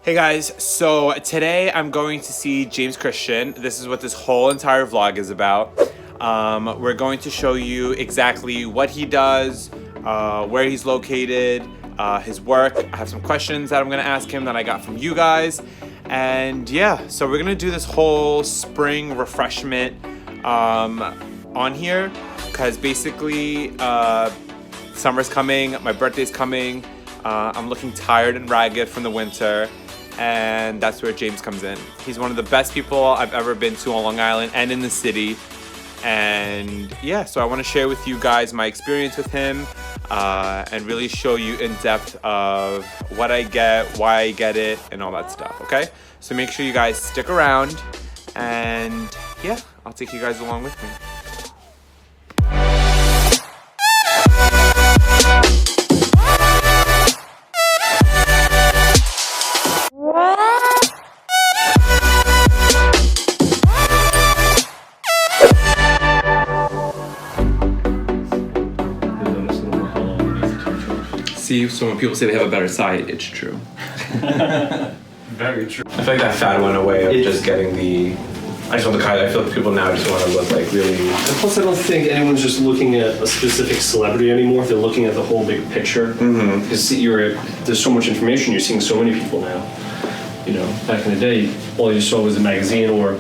Hey guys, so today I'm going to see James Christian. This is what this whole entire vlog is about. We're going to show you exactly what he does, where he's located, his work. I have some questions that I'm gonna ask him that I got from you guys. And yeah, so we're gonna do this whole spring refreshment on here because basically summer's coming, my birthday's coming. I'm looking tired and ragged from the winter, and that's where James comes in. He's one of the best people I've ever been to on Long Island and in the city. And yeah, so I want to share with you guys my experience with him and really show you in depth of what I get, why I get it, and all that stuff, okay? So make sure you guys stick around, and yeah, I'll take you guys along with me. See, so when people say they have a better side, it's true. Very true. I feel like that fad went away of just getting the. I just want the kind. I feel like people now just want to look like really. And plus, I don't think anyone's just looking at a specific celebrity anymore. They're looking at the whole big picture. Mm-hmm. Because there's so much information. You're seeing so many people now. You know, back in the day, all you saw was a magazine or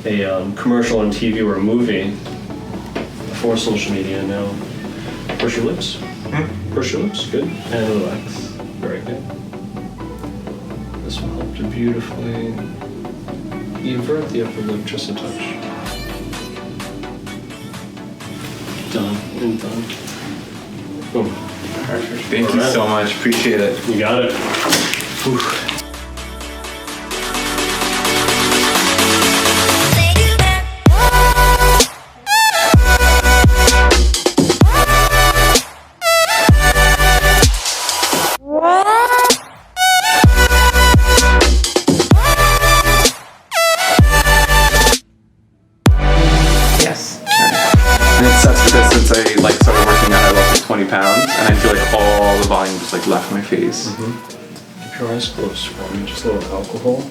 a commercial on TV or a movie before social media. Now, push your lips. Push your lips, good. And relax. Very good. This will help to beautifully invert the upper lip just a touch. Done and done. Boom. Perfect. Thank you so much. Appreciate it. You got it. Whew. Pounds, and I feel like all the volume just like left my face. Keep your eyes closed for me, just a little alcohol.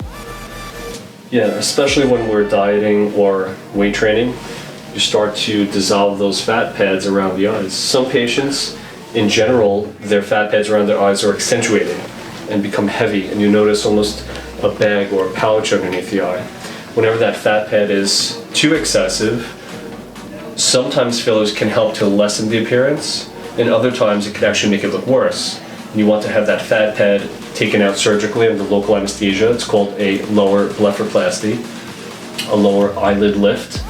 Yeah, especially when we're dieting or weight training, you start to dissolve those fat pads around the eyes. Some patients, in general, their fat pads around their eyes are accentuated and become heavy, and you notice almost a bag or a pouch underneath the eye. Whenever that fat pad is too excessive, sometimes fillers can help to lessen the appearance, and other times it could actually make it look worse. And you want to have that fat pad taken out surgically under local anesthesia. It's called a lower blepharoplasty, a lower eyelid lift.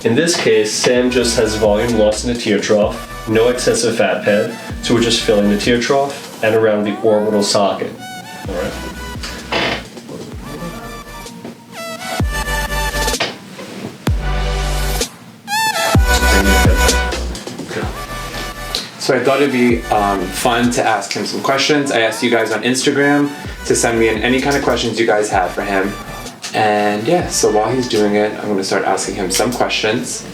In this case, Sam just has volume loss in the tear trough, no excessive fat pad, so we're just filling the tear trough and around the orbital socket. All right. So I thought it'd be fun to ask him some questions. I asked you guys on Instagram to send me in any kind of questions you guys have for him. And yeah, so while he's doing it, I'm gonna start asking him some questions.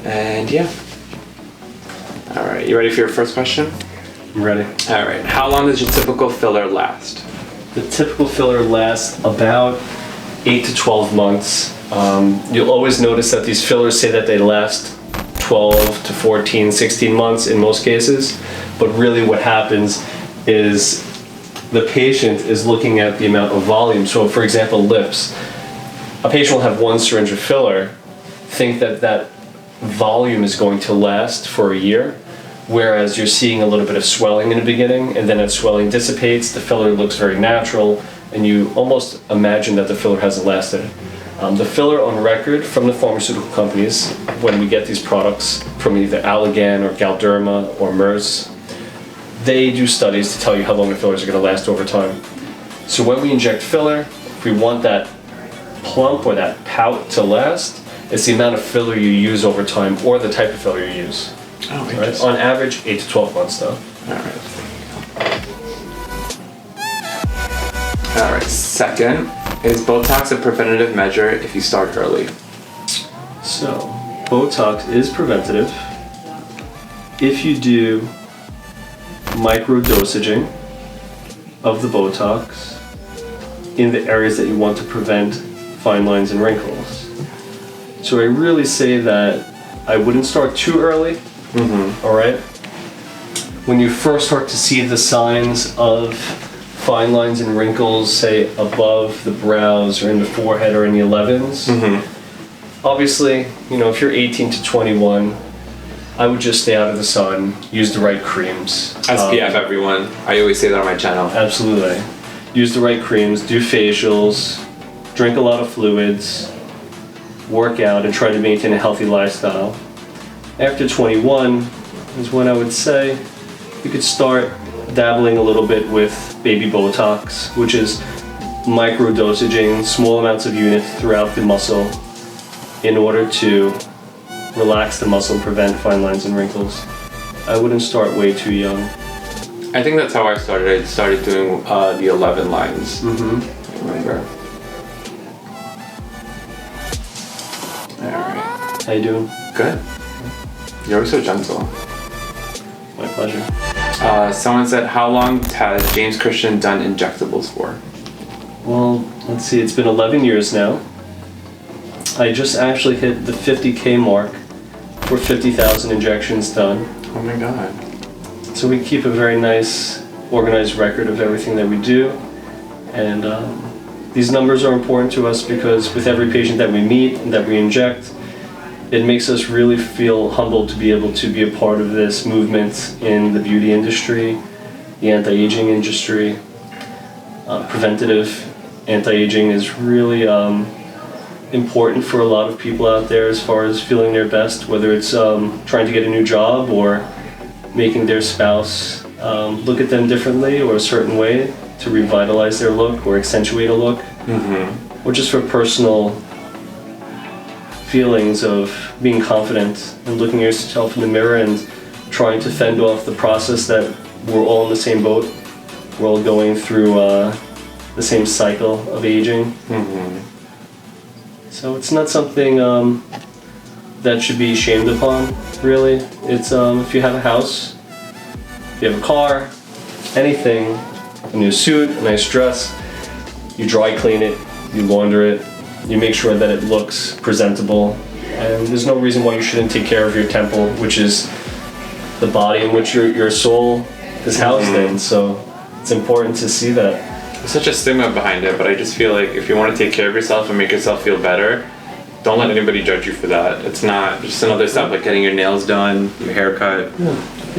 And yeah. All right, you ready for your first question? I'm ready. All right, how long does your typical filler last? The typical filler lasts about 8 to 12 months. You'll always notice that these fillers say that they last 12 to 14, 16 months in most cases, but really what happens is the patient is looking at the amount of volume. So for example, lips, a patient will have one syringe of filler, think that that volume is going to last for a year, whereas you're seeing a little bit of swelling in the beginning, and then that swelling dissipates, the filler looks very natural, and you almost imagine that the filler hasn't lasted. The filler on record from the pharmaceutical companies, when we get these products from either Allergan or Galderma or Merz, they do studies to tell you how long the fillers are going to last over time. So when we inject filler, if we want that plump or that pout to last, it's the amount of filler you use over time or the type of filler you use. Oh, right? On average, 8 to 12 months though. All right, second. Is Botox a preventative measure if you start early? So, Botox is preventative if you do micro dosaging of the Botox in the areas that you want to prevent fine lines and wrinkles. So I really say that I wouldn't start too early. All right? When you first start to see the signs of fine lines and wrinkles, say above the brows or in the forehead or in the 11s, obviously, you know, if you're 18 to 21, I would just stay out of the sun, use the right creams. SPF, everyone. I always say that on my channel. Absolutely. Use the right creams, do facials, drink a lot of fluids, work out, and try to maintain a healthy lifestyle. After 21 is when I would say you could start dabbling a little bit with baby Botox, which is micro dosaging, small amounts of units throughout the muscle in order to relax the muscle and prevent fine lines and wrinkles. I wouldn't start way too young. I think that's how I started. I started doing the 11 lines. I remember. Alright. How you doing? Good. You're always so gentle. My pleasure. Someone said, how long has James Christian done injectables for? Well, let's see, it's been 11 years now. I just actually hit the 50K mark for 50,000 injections done. Oh my god. So we keep a very nice, organized record of everything that we do. And these numbers are important to us because with every patient that we meet and that we inject, it makes us really feel humbled to be able to be a part of this movement in the beauty industry, the anti-aging industry. Preventative anti-aging is really important for a lot of people out there as far as feeling their best, whether it's trying to get a new job or making their spouse look at them differently or a certain way to revitalize their look or accentuate a look, or just for personal feelings of being confident and looking at yourself in the mirror and trying to fend off the process that we're all in the same boat. We're all going through the same cycle of aging. So it's not something that should be shamed upon, really. It's if you have a house, if you have a car, anything, a new suit, a nice dress, you dry clean it, you launder it, you make sure that it looks presentable, and there's no reason why you shouldn't take care of your temple, which is the body in which your soul is housed in. So it's important to see that. There's such a stigma behind it, but I just feel like if you want to take care of yourself and make yourself feel better, don't let anybody judge you for that. It's not just another step like getting your nails done, your hair cut. Yeah.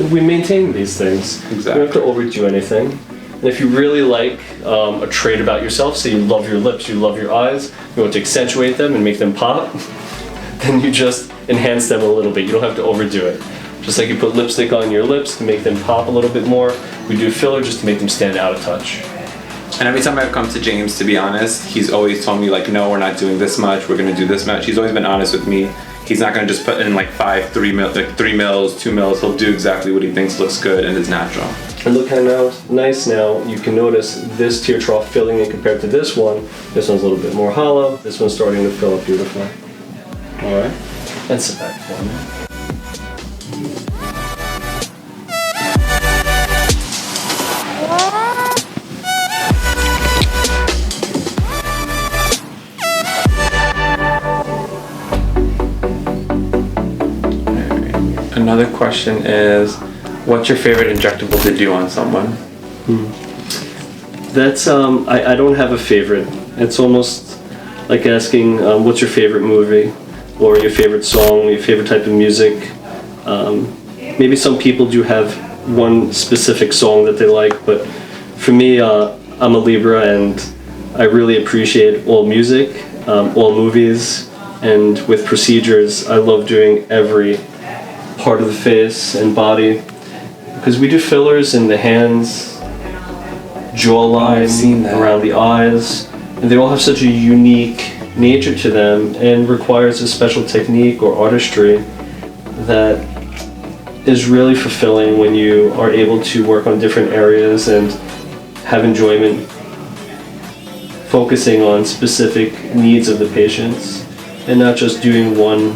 We maintain these things. Exactly. You don't have to overdo anything. And if you really like a trait about yourself, say you love your lips, you love your eyes, you want to accentuate them and make them pop, then you just enhance them a little bit. You don't have to overdo it. Just like you put lipstick on your lips to make them pop a little bit more, we do filler just to make them stand out a touch. And every time I've come to James, to be honest, he's always told me like, no, we're not doing this much, we're gonna do this much. He's always been honest with me. He's not gonna just put in like 3 mils, 2 mils. He'll do exactly what he thinks looks good and is natural. And look how nice now you can notice this tear trough filling in compared to this one. This one's a little bit more hollow. This one's starting to fill up beautifully. All right, and sit back for me. Another question is, what's your favorite injectable to do on someone? That's I don't have a favorite. It's almost like asking what's your favorite movie or your favorite song, your favorite type of music. Maybe some people do have one specific song that they like, but for me, I'm a Libra and I really appreciate all music, all movies, and with procedures, I love doing every part of the face and body because we do fillers in the hands, jawline, around the eyes, and they all have such a unique nature to them and requires a special technique or artistry that is really fulfilling when you are able to work on different areas and have enjoyment focusing on specific needs of the patients and not just doing one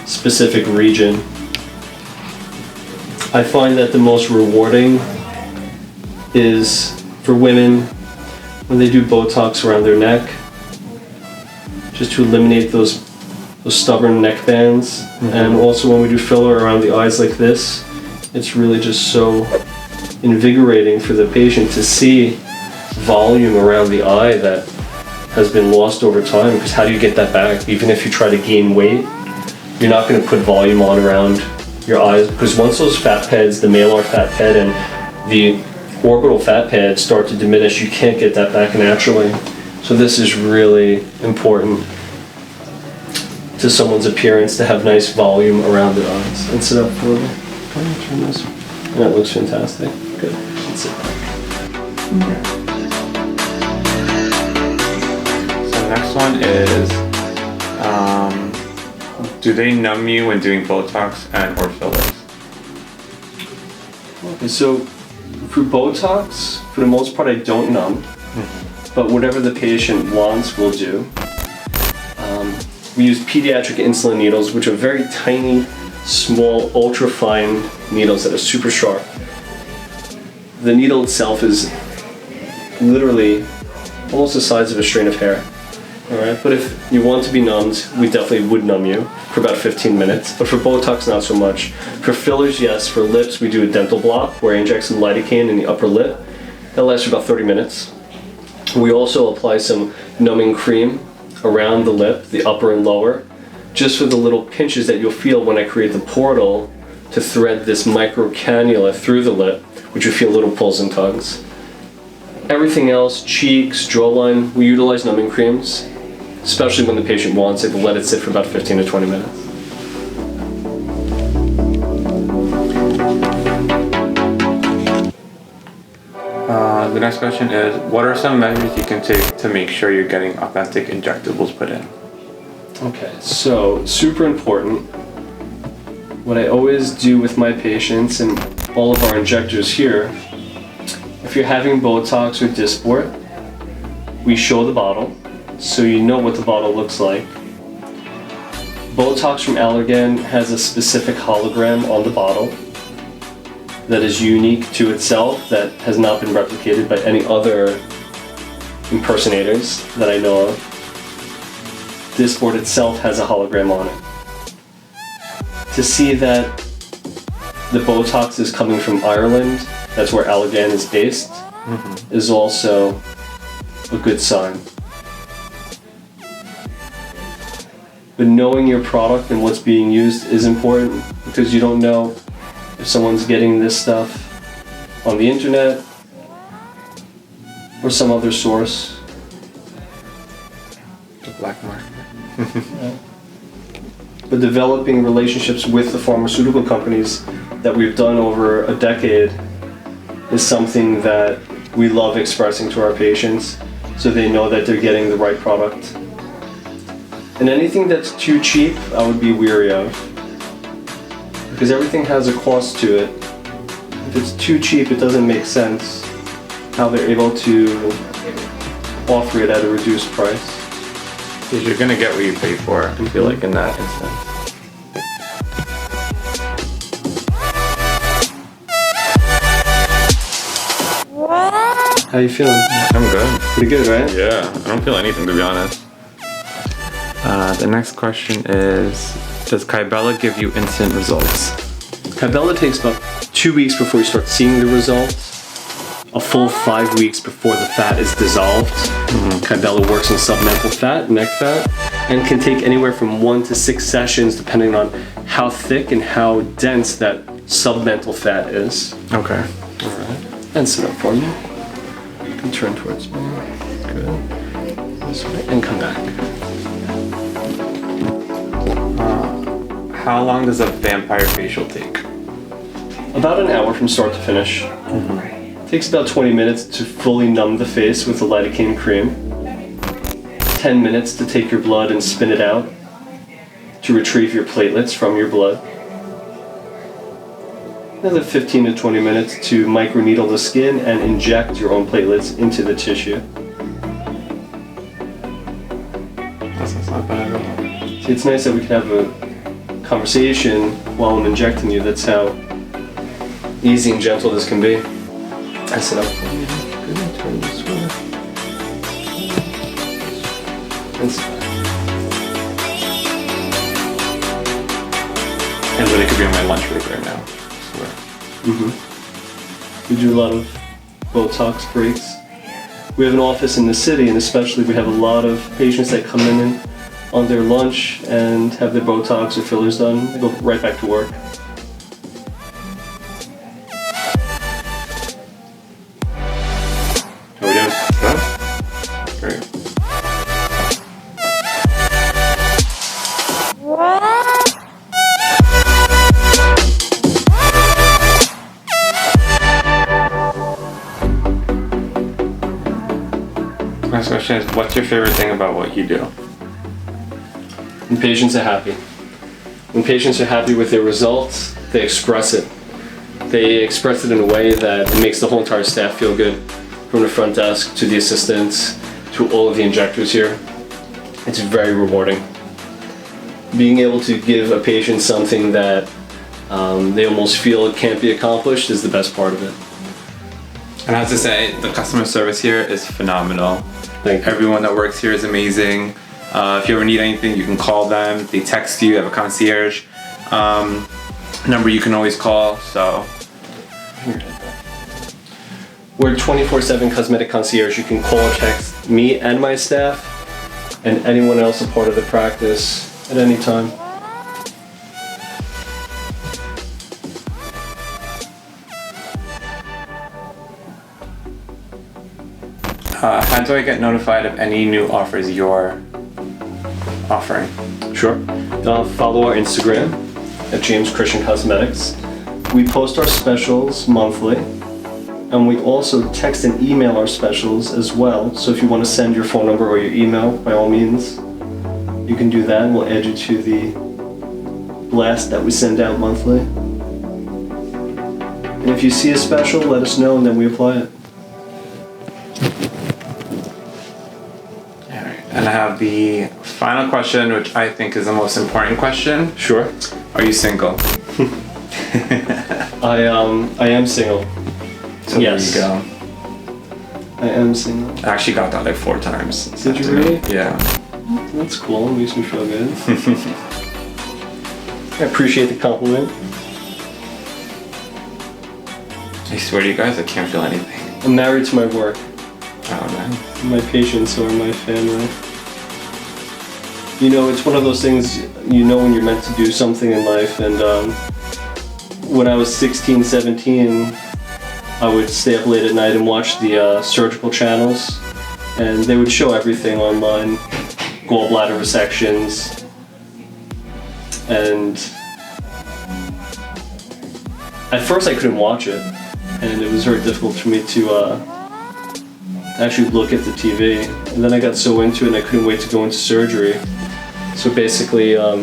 specific region. I find that the most rewarding is for women when they do Botox around their neck, just to eliminate those stubborn neck bands. And also when we do filler around the eyes like this, it's really just so invigorating for the patient to see volume around the eye that has been lost over time, because how do you get that back? Even if you try to gain weight, you're not going to put volume on around your eyes, because once those fat pads, the malar fat pad and the orbital fat pads start to diminish, you can't get that back naturally. So this is really important to someone's appearance, to have nice volume around their eyes. And sit up for me. Go ahead, turn this. That looks fantastic. Good. And sit back. So the next one is, do they numb you when doing Botox and or fillers? Okay, so for Botox, for the most part, I don't numb, but whatever the patient wants, we'll do. We use pediatric insulin needles, which are very tiny, small, ultra-fine needles that are super sharp. The needle itself is literally almost the size of a strand of hair. All right, but if you want to be numbed, we definitely would numb you for about 15 minutes. But for Botox, not so much. For fillers, yes. For lips, we do a dental block where I inject some lidocaine in the upper lip. That lasts for about 30 minutes. We also apply some numbing cream around the lip, the upper and lower, just for the little pinches that you'll feel when I create the portal to thread this micro cannula through the lip, which you feel little pulls and tugs. Everything else, cheeks, jawline, we utilize numbing creams, especially when the patient wants it. We'll let it sit for about 15 to 20 minutes. The next question is, what are some measures you can take to make sure you're getting authentic injectables put in? Okay, so super important. What I always do with my patients and all of our injectors here, if you're having Botox or Dysport, we show the bottle so you know what the bottle looks like. Botox from Allergan has a specific hologram on the bottle that is unique to itself, that has not been replicated by any other impersonators that I know of. Dysport itself has a hologram on it. To see that the Botox is coming from Ireland, that's where Allergan is based, is also a good sign. But knowing your product and what's being used is important, because you don't know if someone's getting this stuff on the internet or some other source. The black market. But developing relationships with the pharmaceutical companies that we've done over a decade is something that we love expressing to our patients, so they know that they're getting the right product. And anything that's too cheap, I would be weary of, because everything has a cost to it. If it's too cheap, it doesn't make sense how they're able to offer it at a reduced price. Because you're gonna get what you pay for, I feel like, in that instance. How you feeling? I'm good. Pretty good, right? Yeah, I don't feel anything, to be honest. The next question is, does Kybella give you instant results? Kybella takes about 2 weeks before you start seeing the results, a full 5 weeks before the fat is dissolved. Kybella works on submental fat, neck fat, and can take anywhere from 1 to 6 sessions depending on how thick and how dense that submental fat is. Okay. Alright. And sit up for me. You can turn towards me. Good. This way. And come back. How long does a vampire facial take? About an hour from start to finish. Takes about 20 minutes to fully numb the face with the lidocaine cream. 10 minutes to take your blood and spin it out to retrieve your platelets from your blood. Another 15 to 20 minutes to microneedle the skin and inject your own platelets into the tissue. That's not bad at all. See, it's nice that we can have a conversation while I'm injecting you. That's how easy and gentle this can be. I sit up. Good. Turn this way. It's And literally could be on my lunch break right now. I swear. We do a lot of Botox breaks. We have an office in the city, and especially we have a lot of patients that come in on their lunch and have their Botox or fillers done. They go right back to work. How we doing? Good? Great. Next question is, what's your favorite thing about what you do? When patients are happy. When patients are happy with their results, they express it. They express it in a way that it makes the whole entire staff feel good. From the front desk to the assistants to all of the injectors here. It's very rewarding. Being able to give a patient something that they almost feel it can't be accomplished is the best part of it. And I have to say, the customer service here is phenomenal. Thank you. Everyone that works here is amazing. If you ever need anything, you can call them. They text you. They have a concierge number you can always call. So We're 24/7 cosmetic concierge. You can call or text me and my staff and anyone else a part of the practice at any time. how do I get notified of any new offers you're offering? Sure. Follow our Instagram at jameschristiancosmetics. We post our specials monthly, and we also text and email our specials as well. So if you want to send your phone number or your email, by all means, you can do that, and we'll add you to the blast that we send out monthly. And if you see a special, let us know, and then we apply it. And I have the final question, which I think is the most important question. Sure. Are you single? I am single. So Yes. there you go. I am single. I actually got that like 4 times. this Did you afternoon. really? Yeah. That's cool. It makes me feel good. I appreciate the compliment. I swear to you guys, I can't feel anything. I'm married to my work. Oh man. My patients are my family. You know, it's one of those things, you know when you're meant to do something in life, and when I was 16, 17, I would stay up late at night and watch the surgical channels, and they would show everything online, gallbladder resections, and at first I couldn't watch it, and it was very difficult for me to actually look at the TV. And then I got so into it and I couldn't wait to go into surgery. So basically, I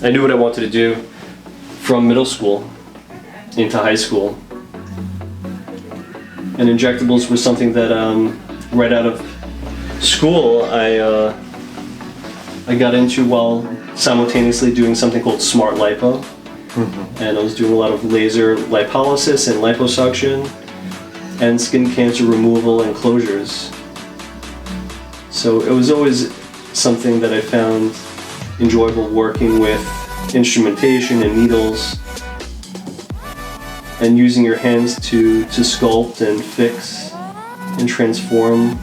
knew what I wanted to do from middle school into high school. And injectables was something that right out of school I got into while simultaneously doing something called smart lipo. And I was doing a lot of laser lipolysis and liposuction and skin cancer removal and closures. So it was always something that I found enjoyable, working with instrumentation and needles and using your hands to sculpt and fix and transform.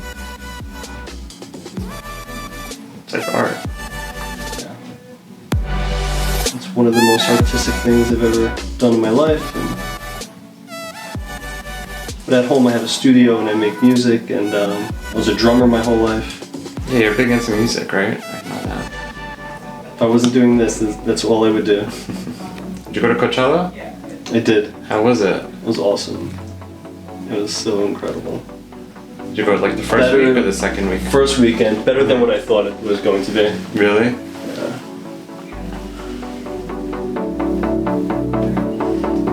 It's like art. Yeah. It's one of the most artistic things I've ever done in my life. But at home I have a studio and I make music, and I was a drummer my whole life. Yeah, you're big into music, right? I know that. If I wasn't doing this, that's all I would do. Did you go to Coachella? I did. How was it? It was awesome. It was so incredible. Did you go like the first week or the second week? First weekend, better than what I thought it was going to be. Really? Yeah.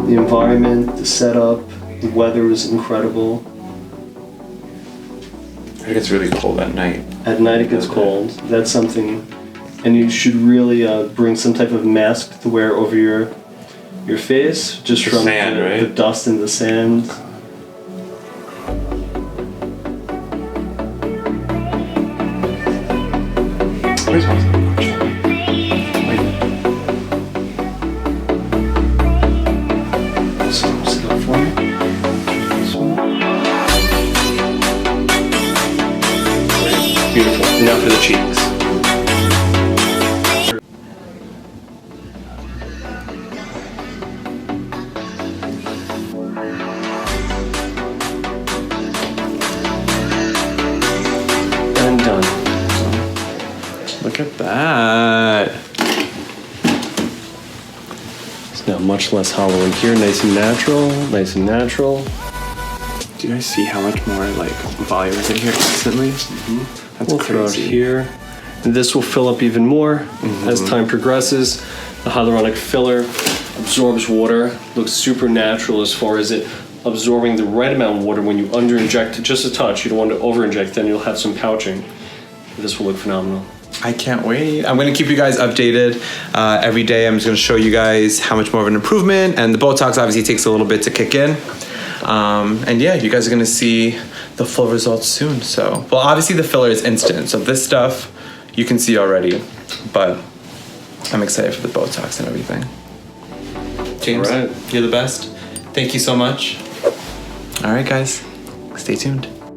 The environment, the setup, the weather was incredible. It gets really cold at night. At night it gets cold. That's something, and you should really bring some type of mask to wear over your face, just The from sand, right? the dust and the sand. Where's my sit up for me. Beautiful. Now for the cheeks. And done. Look at that. It's now much less hollow in here. Nice and natural. Nice and natural. Do you guys see how much more like volume is in here instantly? That's We'll throw it crazy. here. And this will fill up even more as time progresses. The hyaluronic filler absorbs water, looks super natural as far as it absorbing the right amount of water when you under inject just a touch. You don't want to over inject, then you'll have some pouching. This will look phenomenal. I can't wait. I'm gonna keep you guys updated every day. I'm just gonna show you guys how much more of an improvement, and the Botox obviously takes a little bit to kick in. And yeah, you guys are gonna see the full results soon. So, well, obviously the filler is instant. So this stuff you can see already, but I'm excited for the Botox and everything. James, All right. you're the best. Thank you so much. All right, guys, stay tuned.